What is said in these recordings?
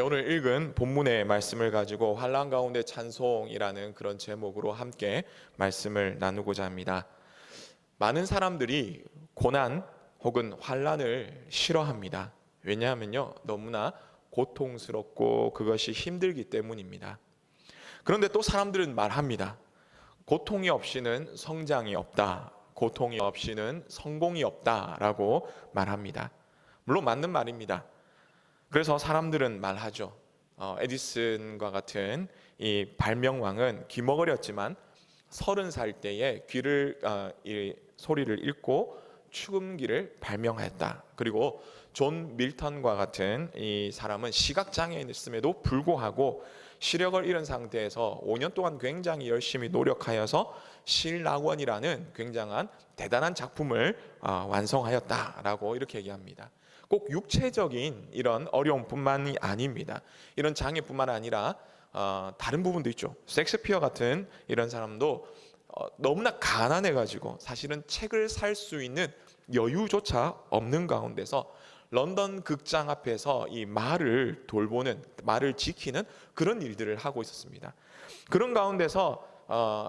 오늘 읽은 본문의 말씀을 가지고 환난 가운데 찬송이라는 그런 제목으로 함께 말씀을 나누고자 합니다. 많은 사람들이 고난 혹은 환난을 싫어합니다. 왜냐하면요, 너무나 고통스럽고 그것이 힘들기 때문입니다. 그런데 또 사람들은 말합니다. 고통이 없이는 성장이 없다. 고통이 없이는 성공이 없다라고 말합니다. 물론 맞는 말입니다. 그래서 사람들은 말하죠. 에디슨과 같은 이 발명왕은 귀머거렸지만 30살 때에 이 소리를 잃고 축음기를 발명하였다. 그리고 존 밀턴과 같은 이 사람은 시각장애인이었음에도 불구하고 시력을 잃은 상태에서 5년 동안 굉장히 열심히 노력하여서 실낙원이라는 굉장한 대단한 작품을 완성하였다라고 이렇게 얘기합니다. 꼭 육체적인 이런 어려움뿐만이 아닙니다. 이런 장애뿐만 아니라 다른 부분도 있죠. 섹스피어 같은 이런 사람도 너무나 가난해가지고 사실은 책을 살 수 있는 여유조차 없는 가운데서 런던 극장 앞에서 이 말을 돌보는, 말을 지키는 그런 일들을 하고 있었습니다. 그런 가운데서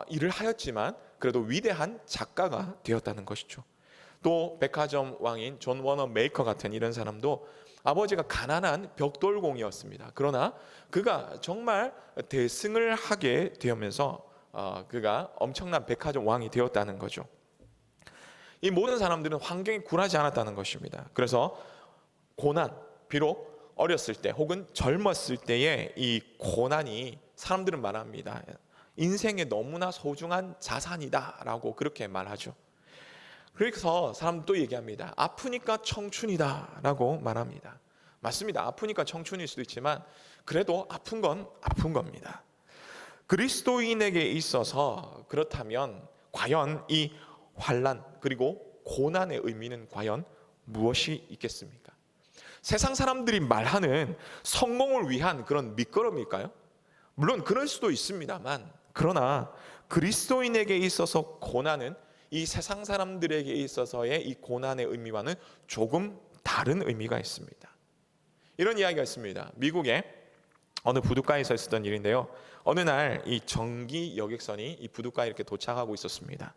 일을 하였지만 그래도 위대한 작가가 되었다는 것이죠. 또 백화점 왕인 존 워너 메이커 같은 이런 사람도 아버지가 가난한 벽돌공이었습니다. 그러나 그가 정말 대승을 하게 되면서 그가 엄청난 백화점 왕이 되었다는 거죠. 이 모든 사람들은 환경에 굴하지 않았다는 것입니다. 그래서 고난, 비록 어렸을 때 혹은 젊었을 때의 이 고난이 사람들은 말합니다. 인생에 너무나 소중한 자산이다라고 그렇게 말하죠. 그래서 사람도 또 얘기합니다. 아프니까 청춘이다라고 말합니다. 맞습니다. 아프니까 청춘일 수도 있지만 그래도 아픈 건 아픈 겁니다. 그리스도인에게 있어서 그렇다면 과연 이 환난 그리고 고난의 의미는 과연 무엇이 있겠습니까? 세상 사람들이 말하는 성공을 위한 그런 밑거름일까요? 물론 그럴 수도 있습니다만, 그러나 그리스도인에게 있어서 고난은 이 세상 사람들에게 있어서의 이 고난의 의미와는 조금 다른 의미가 있습니다. 이런 이야기가 있습니다. 미국의 어느 부둣가에서 있었던 일인데요. 어느 날 이 정기 여객선이 이 부둣가에 이렇게 도착하고 있었습니다.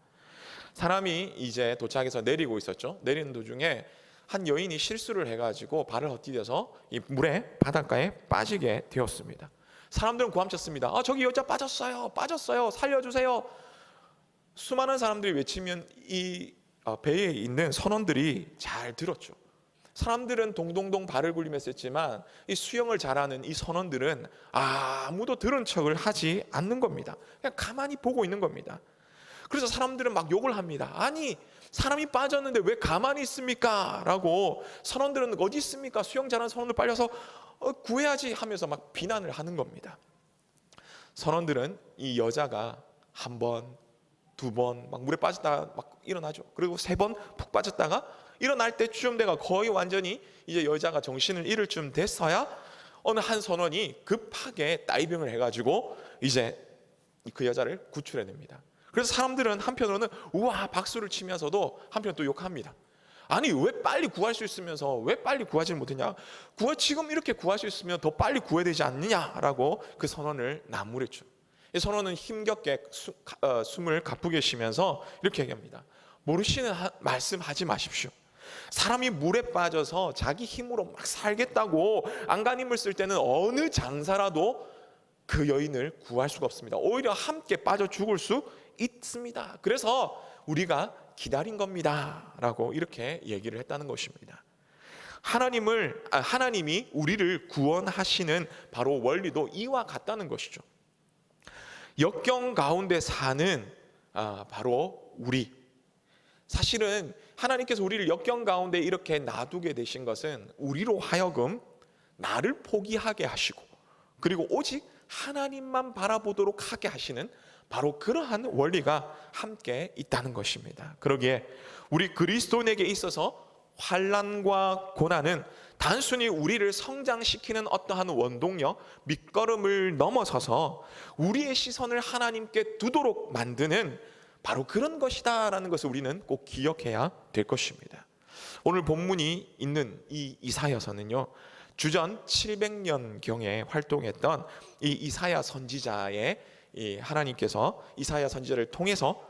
사람이 이제 도착해서 내리고 있었죠. 내리는 도중에 한 여인이 실수를 해가지고 발을 헛디뎌서 이 물에 바닷가에 빠지게 되었습니다. 사람들은 고함쳤습니다. 저기 여자 빠졌어요, 살려주세요. 수많은 사람들이 외치면 이 배에 있는 선원들이 잘 들었죠. 사람들은 동동동 발을 굴리면서 했지만 이 수영을 잘하는 이 선원들은 아무도 들은 척을 하지 않는 겁니다. 그냥 가만히 보고 있는 겁니다. 그래서 사람들은 막 욕을 합니다. 아니, 사람이 빠졌는데 왜 가만히 있습니까? 라고. 선원들은 어디 있습니까? 수영 잘하는 선원들 빨려서 구해야지 하면서 막 비난을 하는 겁니다. 선원들은 이 여자가 한 번, 두 번 막 물에 빠졌다가 막 일어나죠. 그리고 세 번 푹 빠졌다가 일어날 때쯤 돼가 거의 완전히 이제 여자가 정신을 잃을 쯤 됐어야 어느 한 선원이 급하게 다이빙을 해가지고 이제 그 여자를 구출해냅니다. 그래서 사람들은 한편으로는 우와 박수를 치면서도 한편 또 욕합니다. 아니, 왜 빨리 구할 수 있으면서 왜 빨리 구하지 못했냐? 지금 이렇게 구할 수 있으면 더 빨리 구해야 되지 않느냐라고 그 선원을 나무랬죠. 이 선원은 힘겹게 숨을 가쁘게 쉬면서 이렇게 얘기합니다. 모르시는 말씀하지 마십시오. 사람이 물에 빠져서 자기 힘으로 막 살겠다고 안간힘을 쓸 때는 어느 장사라도 그 여인을 구할 수가 없습니다. 오히려 함께 빠져 죽을 수 있습니다. 그래서 우리가 기다린 겁니다 라고 이렇게 얘기를 했다는 것입니다. 하나님이 우리를 구원하시는 바로 원리도 이와 같다는 것이죠. 역경 가운데 사는 바로 우리, 사실은 하나님께서 우리를 역경 가운데 이렇게 놔두게 되신 것은 우리로 하여금 나를 포기하게 하시고 그리고 오직 하나님만 바라보도록 하게 하시는 바로 그러한 원리가 함께 있다는 것입니다. 그러기에 우리 그리스도인에게 있어서 환난과 고난은 단순히 우리를 성장시키는 어떠한 원동력, 밑거름을 넘어서서 우리의 시선을 하나님께 두도록 만드는 바로 그런 것이다라는 것을 우리는 꼭 기억해야 될 것입니다. 오늘 본문이 있는 이 이사야서는요, 주전 700년경에 활동했던 이 이사야 선지자의 하나님께서 이사야 선지자를 통해서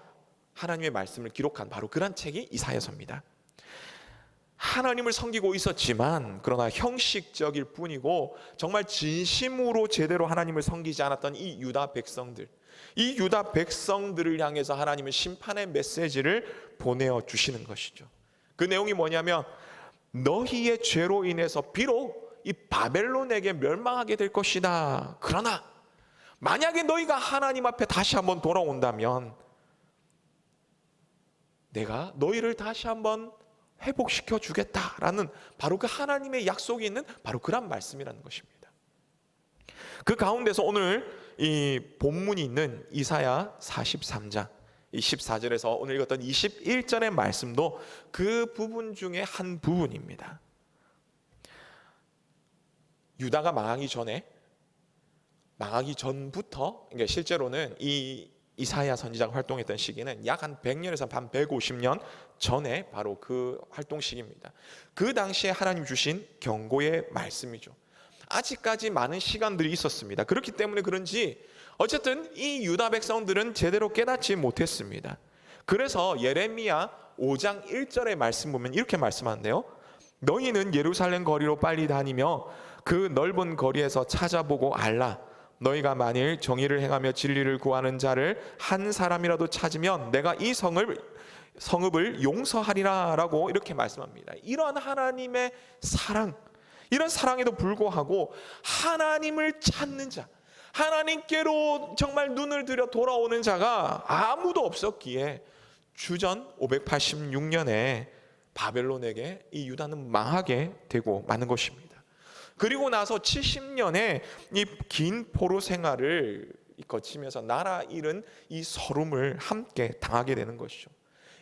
하나님의 말씀을 기록한 바로 그런 책이 이사야서입니다. 하나님을 섬기고 있었지만 그러나 형식적일 뿐이고 정말 진심으로 제대로 하나님을 섬기지 않았던 이 유다 백성들을 향해서 하나님은 심판의 메시지를 보내어 주시는 것이죠. 그 내용이 뭐냐면 너희의 죄로 인해서 비록 이 바벨론에게 멸망하게 될 것이다. 그러나 만약에 너희가 하나님 앞에 다시 한번 돌아온다면 내가 너희를 다시 한번 회복시켜 주겠다라는 바로 그 하나님의 약속이 있는 바로 그런 말씀이라는 것입니다. 그 가운데서 오늘 이 본문이 있는 이사야 43장 이 14절에서 오늘 읽었던 21절의 말씀도 그 부분 중에 한 부분입니다. 유다가 망하기 전부터, 그러니까 실제로는 이 이사야 선지자가 활동했던 시기는 약 한 100년에서 한 150년 전에 바로 그 활동 시기입니다. 그 당시에 하나님 주신 경고의 말씀이죠. 아직까지 많은 시간들이 있었습니다. 그렇기 때문에 그런지 어쨌든 이 유다 백성들은 제대로 깨닫지 못했습니다. 그래서 예레미야 5장 1절의 말씀 보면 이렇게 말씀하는데요. 너희는 예루살렘 거리로 빨리 다니며 그 넓은 거리에서 찾아보고 알라. 너희가 만일 정의를 행하며 진리를 구하는 자를 한 사람이라도 찾으면 내가 이 성읍을 용서하리라 라고 이렇게 말씀합니다. 이런 하나님의 사랑, 이런 사랑에도 불구하고 하나님을 찾는 자, 하나님께로 정말 눈을 들여 돌아오는 자가 아무도 없었기에 주전 586년에 바벨론에게 이 유다는 망하게 되고 마는 것입니다. 그리고 나서 70년의 이 긴 포로 생활을 거치면서 나라 잃은 이 서름을 함께 당하게 되는 것이죠.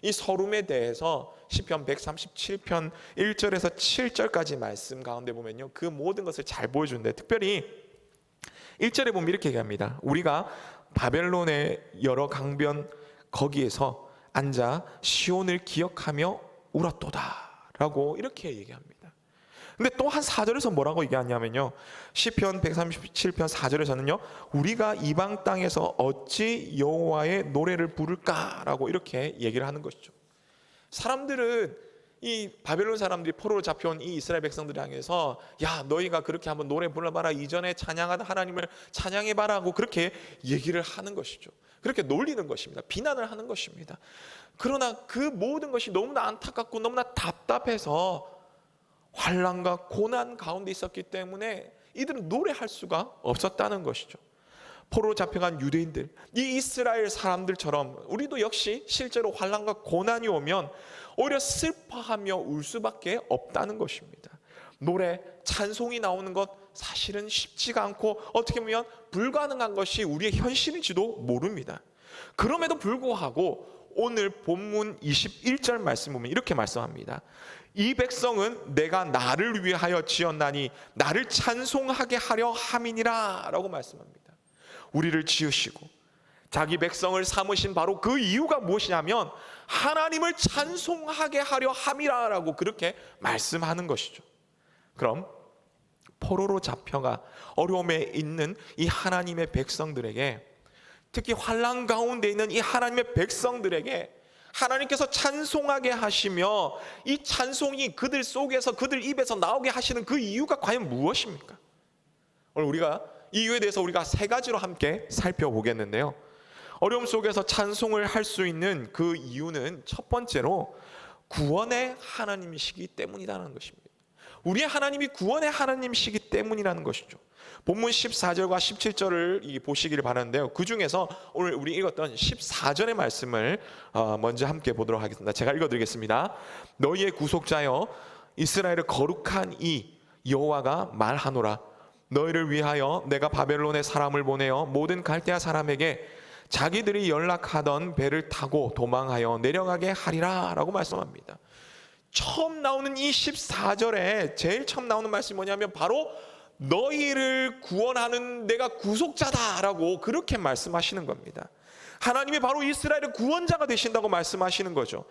이 서름에 대해서 시편 137편 1절에서 7절까지 말씀 가운데 보면요, 그 모든 것을 잘 보여주는데 특별히 1절에 보면 이렇게 얘기합니다. 우리가 바벨론의 여러 강변 거기에서 앉아 시온을 기억하며 울었도다 라고 이렇게 얘기합니다. 근데 또 한 4절에서 뭐라고 얘기하냐면요, 시편 137편 4절에서는요 우리가 이방 땅에서 어찌 여호와의 노래를 부를까라고 이렇게 얘기를 하는 것이죠. 사람들은 이 바벨론 사람들이 포로로 잡혀온 이 이스라엘 백성들을 향해서 야 너희가 그렇게 한번 노래 불러봐라, 이전에 찬양하던 하나님을 찬양해봐라 하고 그렇게 얘기를 하는 것이죠. 그렇게 놀리는 것입니다. 비난을 하는 것입니다. 그러나 그 모든 것이 너무나 안타깝고 너무나 답답해서 환난과 고난 가운데 있었기 때문에 이들은 노래할 수가 없었다는 것이죠. 포로로 잡혀간 유대인들, 이 이스라엘 사람들처럼 우리도 역시 실제로 환난과 고난이 오면 오히려 슬퍼하며 울 수밖에 없다는 것입니다. 노래, 찬송이 나오는 것 사실은 쉽지가 않고 어떻게 보면 불가능한 것이 우리의 현실인지도 모릅니다. 그럼에도 불구하고 오늘 본문 21절 말씀 보면 이렇게 말씀합니다. 이 백성은 내가 나를 위하여 지었나니 나를 찬송하게 하려 함이니라 라고 말씀합니다. 우리를 지으시고 자기 백성을 삼으신 바로 그 이유가 무엇이냐면 하나님을 찬송하게 하려 함이라 라고 그렇게 말씀하는 것이죠. 그럼 포로로 잡혀가 어려움에 있는 이 하나님의 백성들에게, 특히 환난 가운데 있는 이 하나님의 백성들에게 하나님께서 찬송하게 하시며 이 찬송이 그들 속에서 그들 입에서 나오게 하시는 그 이유가 과연 무엇입니까? 오늘 우리가 이 이유에 대해서 우리가 세 가지로 함께 살펴보겠는데요. 어려움 속에서 찬송을 할 수 있는 그 이유는 첫 번째로 구원의 하나님이시기 때문이라는 것입니다. 우리의 하나님이 구원의 하나님이시기 때문이라는 것이죠. 본문 14절과 17절을 보시기를 바라는데요, 그 중에서 오늘 우리 읽었던 14절의 말씀을 먼저 함께 보도록 하겠습니다. 제가 읽어드리겠습니다. 너희의 구속자여 이스라엘의 거룩한 이 여호와가 말하노라. 너희를 위하여 내가 바벨론의 사람을 보내어 모든 갈대아 사람에게 자기들이 연락하던 배를 타고 도망하여 내려가게 하리라 라고 말씀합니다. 처음 나오는 이 14절에 제일 처음 나오는 말씀이 뭐냐면 바로 너희를 구원하는 내가 구속자다라고 그렇게 말씀하시는 겁니다. 하나님이 바로 이스라엘의 구원자가 되신다고 말씀하시는 거죠.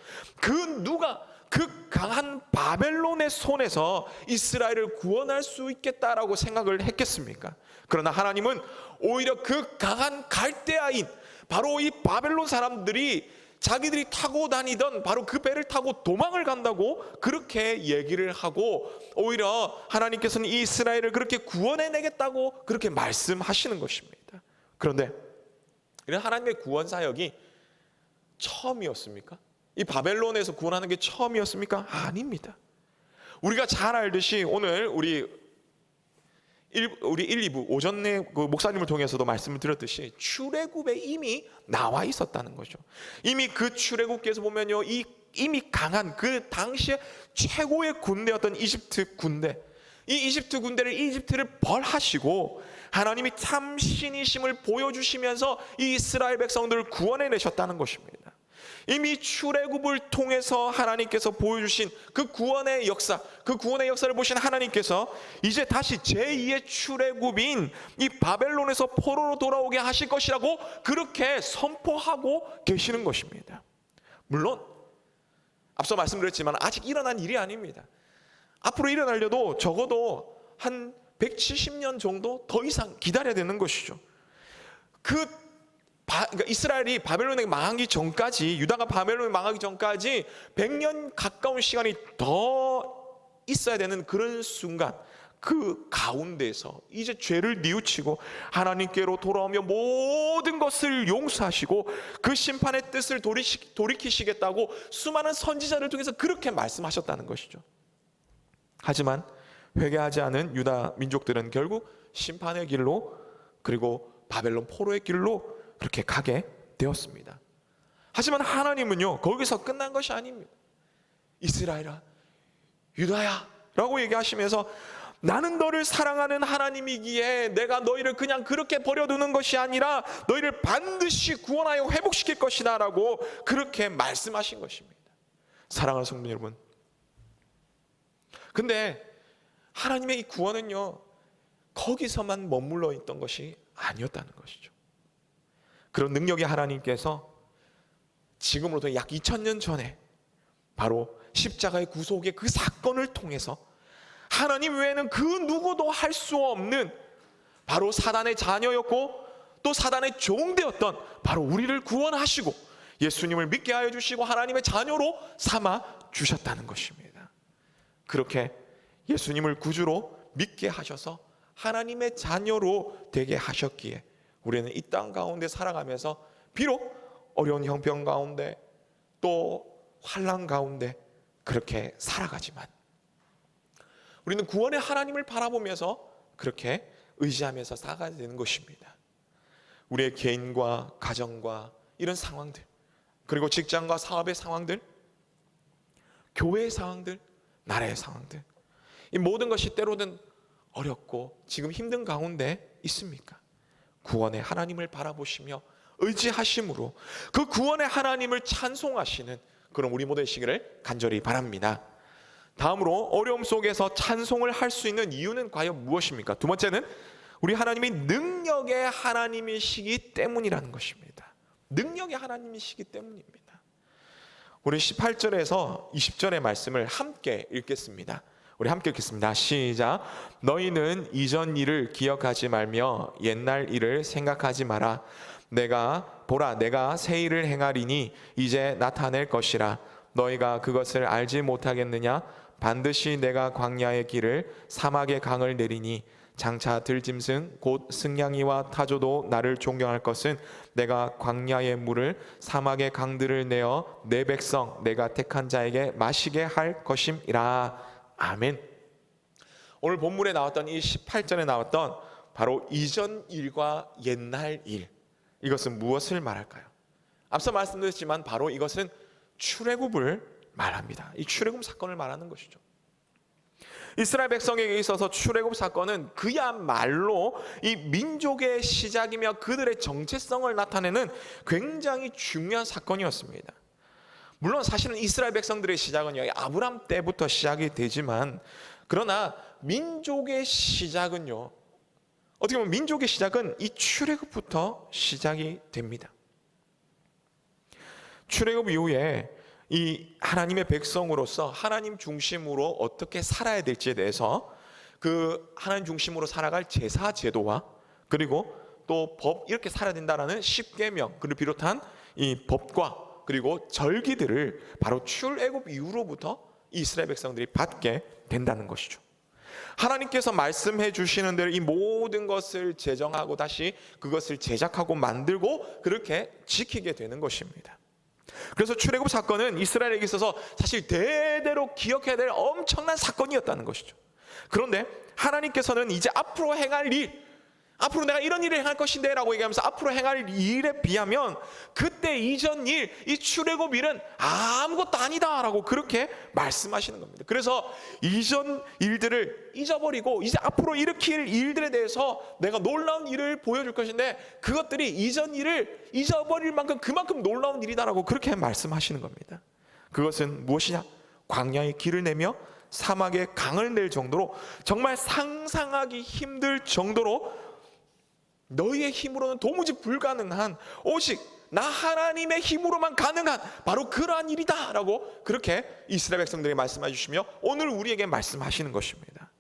그 강한 바벨론의 손에서 이스라엘을 구원할 수 있겠다라고 생각을 했겠습니까? 그러나 하나님은 오히려 그 강한 갈대아인 바로 이 바벨론 사람들이 자기들이 타고 다니던 바로 그 배를 타고 도망을 간다고 그렇게 얘기를 하고, 오히려 하나님께서는 이 이스라엘을 그렇게 구원해내겠다고 그렇게 말씀하시는 것입니다. 그런데 이런 하나님의 구원 사역이 처음이었습니까? 이 바벨론에서 구원하는 게 처음이었습니까? 아닙니다. 우리가 잘 알듯이 오늘 우리 1, 2부 오전에 그 목사님을 통해서도 말씀을 드렸듯이 출애굽에 이미 나와 있었다는 거죠. 이미 그 출애굽기에서 보면요, 이미 강한 그 당시에 최고의 군대였던 이집트 군대, 이 이집트 군대를 이집트를 벌하시고 하나님이 참 신이심을 보여주시면서 이 이스라엘 백성들을 구원해내셨다는 것입니다. 이미 출애굽을 통해서 하나님께서 보여주신 그 구원의 역사, 그 구원의 역사를 보신 하나님께서 이제 다시 제2의 출애굽인 이 바벨론에서 포로로 돌아오게 하실 것이라고 그렇게 선포하고 계시는 것입니다. 물론 앞서 말씀드렸지만 아직 일어난 일이 아닙니다. 앞으로 일어나려도 적어도 한 170년 정도 더 이상 기다려야 되는 것이죠. 그러니까 이스라엘이 바벨론에 망하기 전까지, 유다가 바벨론에 망하기 전까지 100년 가까운 시간이 더 있어야 되는 그런 순간, 그 가운데서 이제 죄를 뉘우치고 하나님께로 돌아오며 모든 것을 용서하시고 그 심판의 뜻을 돌이키시겠다고 수많은 선지자를 통해서 그렇게 말씀하셨다는 것이죠. 하지만 회개하지 않은 유다 민족들은 결국 심판의 길로, 그리고 바벨론 포로의 길로 그렇게 가게 되었습니다. 하지만 하나님은요, 거기서 끝난 것이 아닙니다. 이스라엘아, 유다야 라고 얘기하시면서 나는 너를 사랑하는 하나님이기에 내가 너희를 그냥 그렇게 버려두는 것이 아니라 너희를 반드시 구원하여 회복시킬 것이다 라고 그렇게 말씀하신 것입니다. 사랑하는 성도 여러분, 근데 하나님의 이 구원은요, 거기서만 머물러 있던 것이 아니었다는 것이죠. 그런 능력의 하나님께서 지금으로부터 약 2000년 전에 바로 십자가의 구속의 그 사건을 통해서 하나님 외에는 그 누구도 할 수 없는 바로 사단의 자녀였고 또 사단의 종되었던 바로 우리를 구원하시고 예수님을 믿게 하여 주시고 하나님의 자녀로 삼아 주셨다는 것입니다. 그렇게 예수님을 구주로 믿게 하셔서 하나님의 자녀로 되게 하셨기에 우리는 이 땅 가운데 살아가면서 비록 어려운 형편 가운데 또 환난 가운데 그렇게 살아가지만 우리는 구원의 하나님을 바라보면서 그렇게 의지하면서 살아가야 되는 것입니다. 우리의 개인과 가정과 이런 상황들, 그리고 직장과 사업의 상황들, 교회의 상황들, 나라의 상황들, 이 모든 것이 때로는 어렵고 지금 힘든 가운데 있습니까? 구원의 하나님을 바라보시며 의지하심으로 그 구원의 하나님을 찬송하시는 그런 우리 모두 되시기를 간절히 바랍니다. 다음으로 어려움 속에서 찬송을 할 수 있는 이유는 과연 무엇입니까? 두 번째는 우리 하나님이 능력의 하나님이시기 때문이라는 것입니다. 능력의 하나님이시기 때문입니다. 우리 18절에서 20절의 말씀을 함께 읽겠습니다. 우리 함께 읽겠습니다. 시작. 너희는 이전 일을 기억하지 말며 옛날 일을 생각하지 마라. 보라 내가 새 일을 행하리니 이제 나타낼 것이라. 너희가 그것을 알지 못하겠느냐? 반드시 내가 광야의 길을 사막의 강을 내리니 장차 들짐승 곧 승냥이와 타조도 나를 존경할 것은 내가 광야의 물을 사막의 강들을 내어 내 백성 내가 택한 자에게 마시게 할 것임이라. 아멘. 오늘 본문에 나왔던 이 18절에 나왔던 바로 이전 일과 옛날 일, 이것은 무엇을 말할까요? 앞서 말씀드렸지만 바로 이것은 출애굽을 말합니다. 이 출애굽 사건을 말하는 것이죠. 이스라엘 백성에게 있어서 출애굽 사건은 그야말로 이 민족의 시작이며 그들의 정체성을 나타내는 굉장히 중요한 사건이었습니다. 물론 사실은 이스라엘 백성들의 시작은요, 아브람 때부터 시작이 되지만, 그러나 민족의 시작은요, 어떻게 보면 민족의 시작은 이 출애굽부터 시작이 됩니다. 출애굽 이후에 이 하나님의 백성으로서 하나님 중심으로 어떻게 살아야 될지에 대해서 그 하나님 중심으로 살아갈 제사 제도와 그리고 또 법, 이렇게 살아야 된다라는 십계명을 비롯한 이 법과 그리고 절기들을 바로 출애굽 이후로부터 이스라엘 백성들이 받게 된다는 것이죠. 하나님께서 말씀해 주시는 대로 이 모든 것을 제정하고 다시 그것을 제작하고 만들고 그렇게 지키게 되는 것입니다. 그래서 출애굽 사건은 이스라엘에게 있어서 사실 대대로 기억해야 될 엄청난 사건이었다는 것이죠. 그런데 하나님께서는 이제 앞으로 행할 일, 앞으로 내가 이런 일을 행할 것인데 라고 얘기하면서 앞으로 행할 일에 비하면 그때 이전 일, 이 출애굽 일은 아무것도 아니다 라고 그렇게 말씀하시는 겁니다. 그래서 이전 일들을 잊어버리고 이제 앞으로 일으킬 일들에 대해서 내가 놀라운 일을 보여줄 것인데 그것들이 이전 일을 잊어버릴 만큼 그만큼 놀라운 일이다라고 그렇게 말씀하시는 겁니다. 그것은 무엇이냐? 광야의 길을 내며 사막의 강을 낼 정도로 정말 상상하기 힘들 정도로 너희의 힘으로는 도무지 불가능한 오직 나 하나님의 힘으로만 가능한 바로 그러한 일이다 라고 그렇게 이스라엘 백성들에게 말씀해 주시며 오늘 우리에게 말씀하시는 것입니다.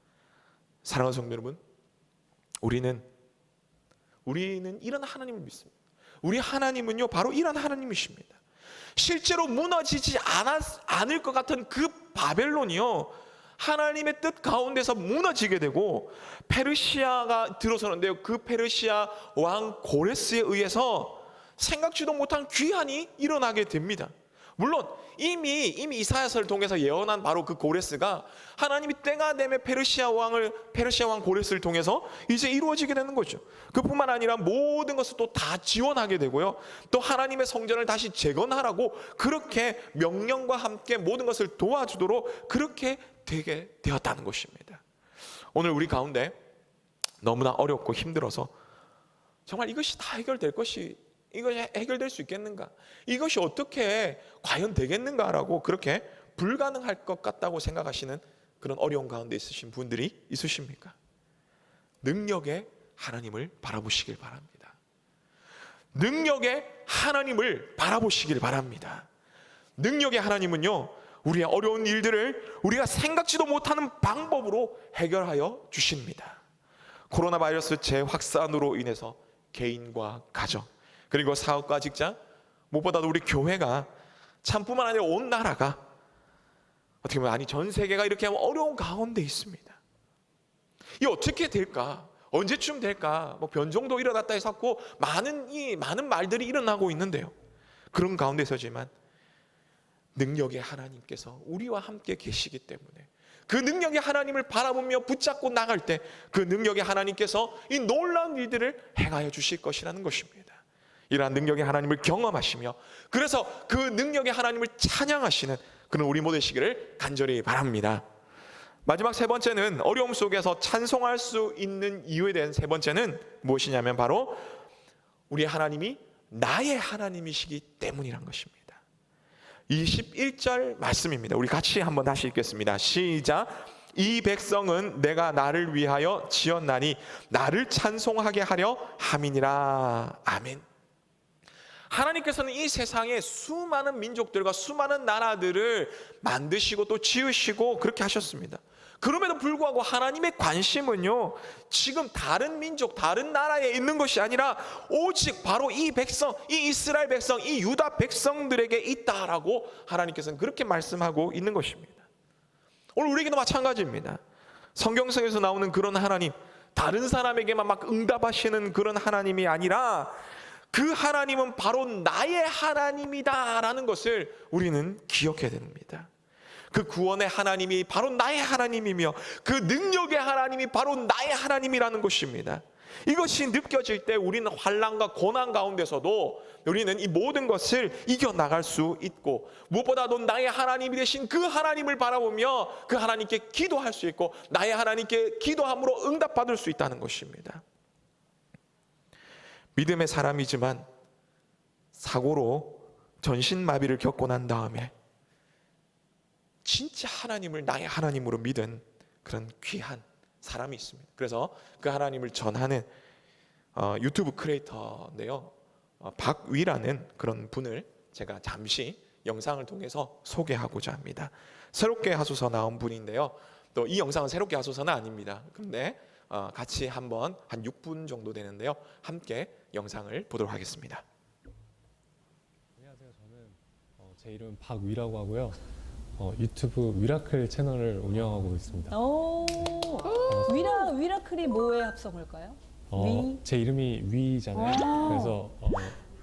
사랑하는 성도 여러분, 우리는 이런 하나님을 믿습니다. 우리 하나님은요 바로 이런 하나님이십니다. 실제로 무너지지 않을 것 같은 그 바벨론이요 하나님의 뜻 가운데서 무너지게 되고 페르시아가 들어서는데요, 그 페르시아 왕 고레스에 의해서 생각지도 못한 귀환이 일어나게 됩니다. 물론 이미 이사야서를 통해서 예언한 바로 그 고레스가 하나님이 때가 되면 페르시아 왕 고레스를 통해서 이제 이루어지게 되는 거죠. 그뿐만 아니라 모든 것을 또 다 지원하게 되고요, 또 하나님의 성전을 다시 재건하라고 그렇게 명령과 함께 모든 것을 도와주도록 그렇게 되게 되었다는 것입니다. 오늘 우리 가운데 너무나 어렵고 힘들어서 정말 이것이 다 이것이 해결될 수 있겠는가? 이것이 어떻게 과연 되겠는가라고 그렇게 불가능할 것 같다고 생각하시는 그런 어려운 가운데 있으신 분들이 있으십니까? 능력의 하나님을 바라보시길 바랍니다. 능력의 하나님을 바라보시길 바랍니다. 능력의 하나님은요 우리의 어려운 일들을 우리가 생각지도 못하는 방법으로 해결하여 주십니다. 코로나 바이러스 재확산으로 인해서 개인과 가정 그리고 사업과 직장, 무엇보다도 우리 교회가 참뿐만 아니라 온 나라가 어떻게 보면 전 세계가 이렇게 어려운 가운데 있습니다. 이 어떻게 될까? 언제쯤 될까? 변종도 일어났다 해서 많은 말들이 일어나고 있는데요, 그런 가운데서지만 능력의 하나님께서 우리와 함께 계시기 때문에 그 능력의 하나님을 바라보며 붙잡고 나갈 때 그 능력의 하나님께서 이 놀라운 일들을 행하여 주실 것이라는 것입니다. 이러한 능력의 하나님을 경험하시며 그래서 그 능력의 하나님을 찬양하시는 그런 우리 모두 되시기를 간절히 바랍니다. 마지막 세 번째는 어려움 속에서 찬송할 수 있는 이유에 대한 세 번째는 무엇이냐면 바로 우리 하나님이 나의 하나님이시기 때문이란 것입니다. 21절 말씀입니다. 우리 같이 한번 다시 읽겠습니다. 시작. 이 백성은 내가 나를 위하여 지었나니 나를 찬송하게 하려 함이니라. 아멘. 하나님께서는 이 세상에 수많은 민족들과 수많은 나라들을 만드시고 또 지으시고 그렇게 하셨습니다. 그럼에도 불구하고 하나님의 관심은요 지금 다른 민족 다른 나라에 있는 것이 아니라 오직 바로 이 백성, 이 이스라엘 백성, 이 유다 백성들에게 있다라고 하나님께서는 그렇게 말씀하고 있는 것입니다. 오늘 우리에게도 마찬가지입니다. 성경성에서 나오는 그런 하나님, 다른 사람에게만 막 응답하시는 그런 하나님이 아니라 그 하나님은 바로 나의 하나님이다라는 것을 우리는 기억해야 됩니다. 그 구원의 하나님이 바로 나의 하나님이며 그 능력의 하나님이 바로 나의 하나님이라는 것입니다. 이것이 느껴질 때 우리는 환난과 고난 가운데서도 우리는 이 모든 것을 이겨나갈 수 있고 무엇보다도 나의 하나님이 되신 그 하나님을 바라보며 그 하나님께 기도할 수 있고 나의 하나님께 기도함으로 응답받을 수 있다는 것입니다. 믿음의 사람이지만 사고로 전신마비를 겪고 난 다음에 진짜 하나님을 나의 하나님으로 믿은 그런 귀한 사람이 있습니다. 그래서 그 하나님을 전하는 유튜브 크리에이터인데요, 박위라는 그런 분을 제가 잠시 영상을 통해서 소개하고자 합니다. 새롭게 하소서 나온 분인데요. 또 이 영상은 새롭게 하소서는 아닙니다. 근데 같이 한번 한 6분 정도 되는데요. 함께 영상을 보도록 하겠습니다. 안녕하세요. 저는 제 이름은 박위라고 하고요. 유튜브 위라클 채널을 운영하고 있습니다. 오, 위라클이 뭐의 합성을까요? 위? 제 이름이 위잖아요. 와. 그래서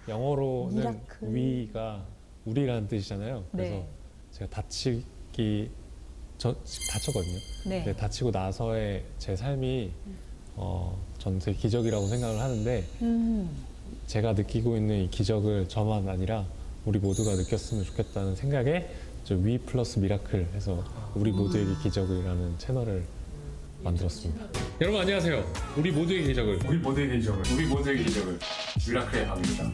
영어로는 위라클. 위가 우리라는 뜻이잖아요. 그래서 네. 제가 다쳤거든요. 네. 근데 다치고 나서의 제 삶이 저는 되게 기적이라고 생각을 하는데 제가 느끼고 있는 이 기적을 저만 아니라 우리 모두가 느꼈으면 좋겠다는 생각에 위 플러스 미라클 해서 우리 모두에게 기적이라는 채널을 만들었습니다. 여러분 안녕하세요. 우리 모두의 기적을 미라클의 밤입니다.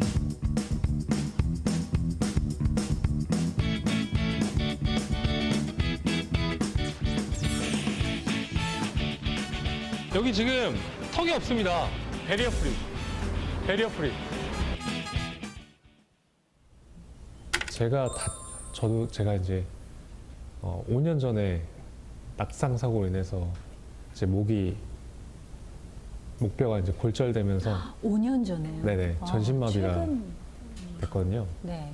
여기 지금 턱이 없습니다. 베리어 프리. 제가 이제 5년 전에 낙상 사고로 인해서 제 목뼈가 이제 골절되면서 5년 전에요? 네네 전신마비가 최근... 됐거든요. 네.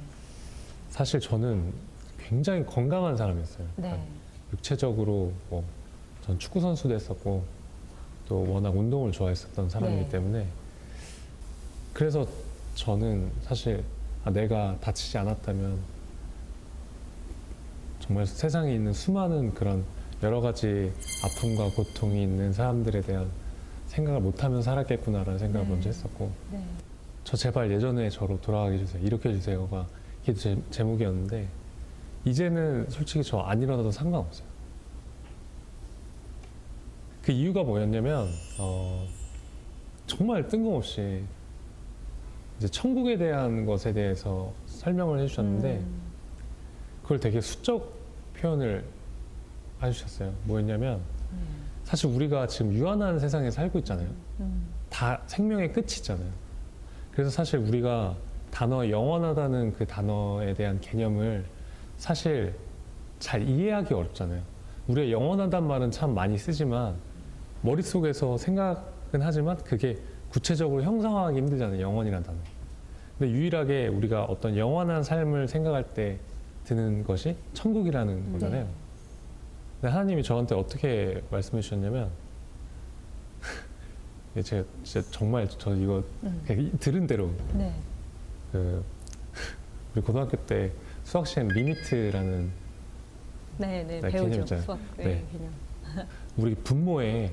사실 저는 굉장히 건강한 사람이었어요. 네. 그러니까 육체적으로 전 축구 선수도 했었고 또 워낙 운동을 좋아했었던 사람이기 네. 때문에 그래서 저는 사실 내가 다치지 않았다면 정말 세상에 있는 수많은 그런 여러 가지 아픔과 고통이 있는 사람들에 대한 생각을 못하면 살았겠구나라는 생각을 먼저 했었고 네. 저 제발 예전에 저로 돌아가게 해주세요. 이렇게 해주세요가 기도 제목이었는데 이제는 솔직히 저 안 일어나도 상관없어요. 그 이유가 뭐였냐면 정말 뜬금없이 이제 천국에 대한 것에 대해서 설명을 해주셨는데 그걸 되게 수적 표현을 해주셨어요. 뭐였냐면 사실 우리가 지금 유한한 세상에 살고 있잖아요. 다 생명의 끝이 있잖아요. 그래서 사실 우리가 단어 영원하다는 그 단어에 대한 개념을 사실 잘 이해하기 어렵잖아요. 우리가 영원하단 말은 참 많이 쓰지만 머릿속에서 생각은 하지만 그게 구체적으로 형상화하기 힘들잖아요. 영원이라는 단어. 근데 유일하게 우리가 어떤 영원한 삶을 생각할 때 드는 것이 천국이라는 거잖아요. 근데 하나님이 저한테 어떻게 말씀해 주셨냐면 제가 진짜 정말 저 이거 그냥 들은 대로 네. 우리 고등학교 때 수학 시간 리미트라는 네, 개념 배우죠. 있잖아요. 수학 네. 개념. 우리 분모에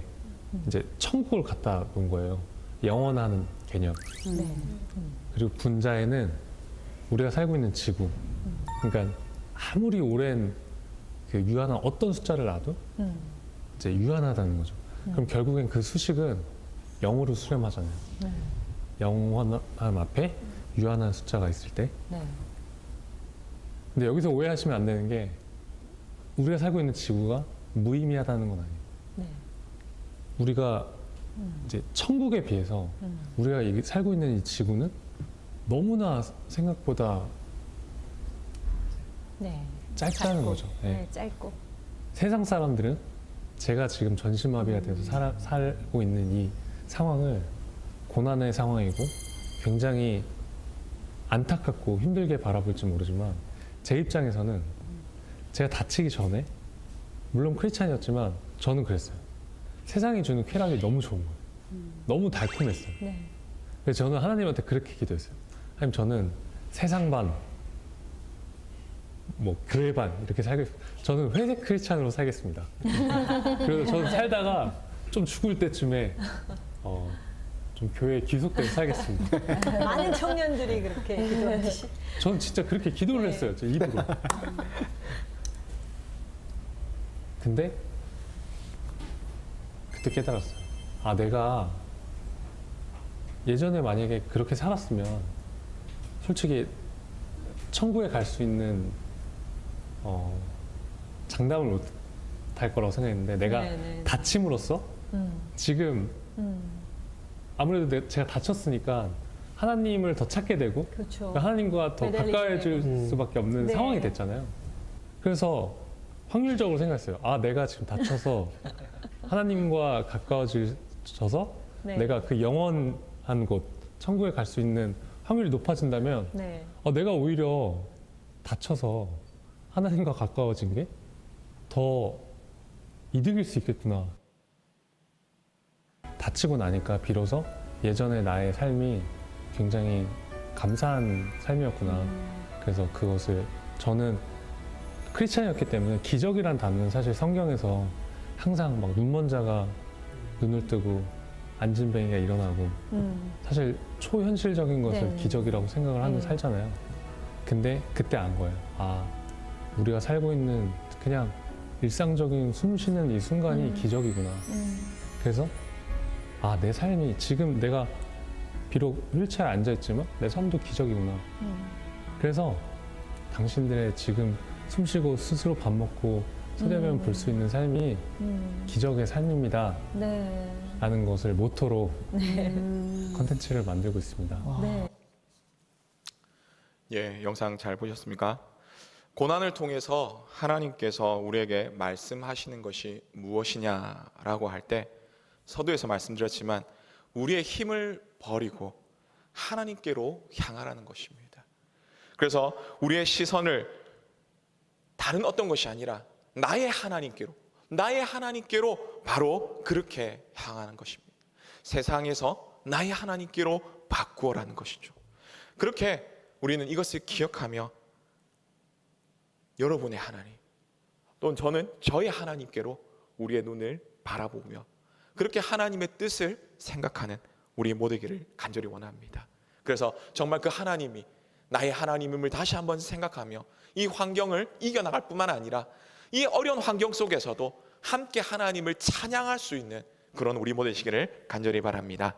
이제 천국을 갖다 놓은 거예요. 영원한 개념. 네. 그리고 분자에는 우리가 살고 있는 지구. 그러니까 아무리 오랜 그 유한한 어떤 숫자를 놔도 이제 유한하다는 거죠. 그럼 결국엔 그 수식은 0으로 수렴하잖아요. 영원함 앞에 유한한 숫자가 있을 때. 네. 근데 여기서 오해하시면 안 되는 게 우리가 살고 있는 지구가 무의미하다는 건 아니에요. 네. 우리가 이제 천국에 비해서 우리가 살고 있는 이 지구는 너무나 생각보다 네. 짧다는 짧고. 거죠. 네. 네, 짧고. 세상 사람들은 제가 지금 전신마비가 돼서 살고 있는 이 상황을 고난의 상황이고 굉장히 안타깝고 힘들게 바라볼지 모르지만 제 입장에서는 제가 다치기 전에 물론 크리스찬이었지만 저는 그랬어요. 세상이 주는 쾌락이 너무 좋은 거예요. 너무 달콤했어요. 네. 그래서 저는 하나님한테 그렇게 기도했어요. 하나님 저는 세상 반, 교회 반 이렇게 살겠습니다. 저는 회색 크리스찬으로 살겠습니다. 그래서 저는 살다가 좀 죽을 때쯤에 좀 교회에 귀속돼서 살겠습니다. 많은 청년들이 그렇게 기도하듯이. 저는 진짜 그렇게 기도를 했어요. 제 입으로. 근데 그때 깨달았어요. 내가 예전에 만약에 그렇게 살았으면 솔직히 천국에 갈 수 있는 장담을 못 할 거라고 생각했는데 내가 네네. 다침으로써 지금 아무래도 제가 다쳤으니까 하나님을 더 찾게 되고 그렇죠. 그러니까 하나님과 더 매달리게 가까워질 되고. 수밖에 없는 네. 상황이 됐잖아요. 그래서 확률적으로 생각했어요. 아, 내가 지금 다쳐서 하나님과 가까워져서 네. 내가 그 영원한 곳 천국에 갈 수 있는 확률이 높아진다면 네. 내가 오히려 다쳐서 하나님과 가까워진 게 더 이득일 수 있겠구나. 다치고 나니까 비로소 예전의 나의 삶이 굉장히 감사한 삶이었구나. 그래서 그것을 저는 크리스찬이었기 때문에 기적이란 단어는 사실 성경에서 항상 막 눈먼 자가 눈을 뜨고 앉은 뱅이가 일어나고 사실 초현실적인 것을 네. 기적이라고 생각을 하면서 네. 살잖아요. 근데 그때 안 거예요. 아, 우리가 살고 있는 그냥 일상적인 숨 쉬는 이 순간이 기적이구나. 그래서 아, 내 삶이 지금 내가 비록 휠체어에 앉아있지만 내 삶도 기적이구나. 그래서 당신들의 지금 숨 쉬고 스스로 밥 먹고 서대면 볼 수 있는 삶이 기적의 삶입니다. 네. 라는 것을 모토로 네. 컨텐츠를 만들고 있습니다. 네. 예, 영상 잘 보셨습니까? 고난을 통해서 하나님께서 우리에게 말씀하시는 것이 무엇이냐라고 할 때 서두에서 말씀드렸지만 우리의 힘을 버리고 하나님께로 향하라는 것입니다. 그래서 우리의 시선을 다른 어떤 것이 아니라 나의 하나님께로 바로 그렇게 향하는 것입니다. 세상에서 나의 하나님께로 바꾸어라는 것이죠. 그렇게 우리는 이것을 기억하며 여러분의 하나님 또는 저는 저의 하나님께로 우리의 눈을 바라보며 그렇게 하나님의 뜻을 생각하는 우리 모두기를 간절히 원합니다. 그래서 정말 그 하나님이 나의 하나님임을 다시 한번 생각하며 이 환경을 이겨나갈 뿐만 아니라 이 어려운 환경 속에서도 함께 하나님을 찬양할 수 있는 그런 우리 모두 되시기를 간절히 바랍니다.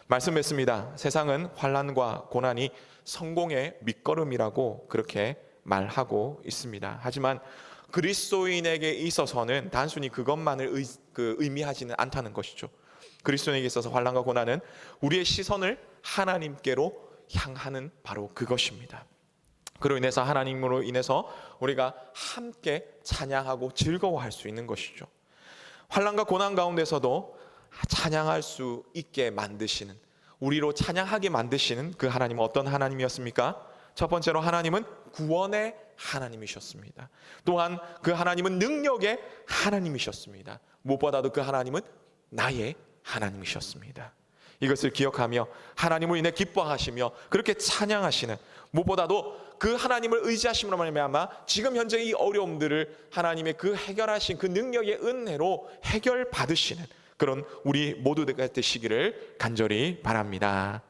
말씀 맺습니다. 세상은 환난과 고난이 성공의 밑거름이라고 그렇게 말하고 있습니다. 하지만 그리스도인에게 있어서는 단순히 그것만을 의미하지는 않다는 것이죠. 그리스도인에게 있어서 환난과 고난은 우리의 시선을 하나님께로 향하는 바로 그것입니다. 그로 인해서 하나님으로 인해서 우리가 함께 찬양하고 즐거워할 수 있는 것이죠. 환난과 고난 가운데서도 찬양할 수 있게 만드시는, 우리로 찬양하게 만드시는 그 하나님은 어떤 하나님이었습니까? 첫 번째로 하나님은 구원의 하나님이셨습니다. 또한 그 하나님은 능력의 하나님이셨습니다. 무엇보다도 그 하나님은 나의 하나님이셨습니다. 이것을 기억하며 하나님을 인해 기뻐하시며 그렇게 찬양하시는, 무엇보다도 그 하나님을 의지하심으로 말미암아 지금 현재 이 어려움들을 하나님의 그 해결하신 그 능력의 은혜로 해결받으시는 그런 우리 모두가 되시기를 간절히 바랍니다.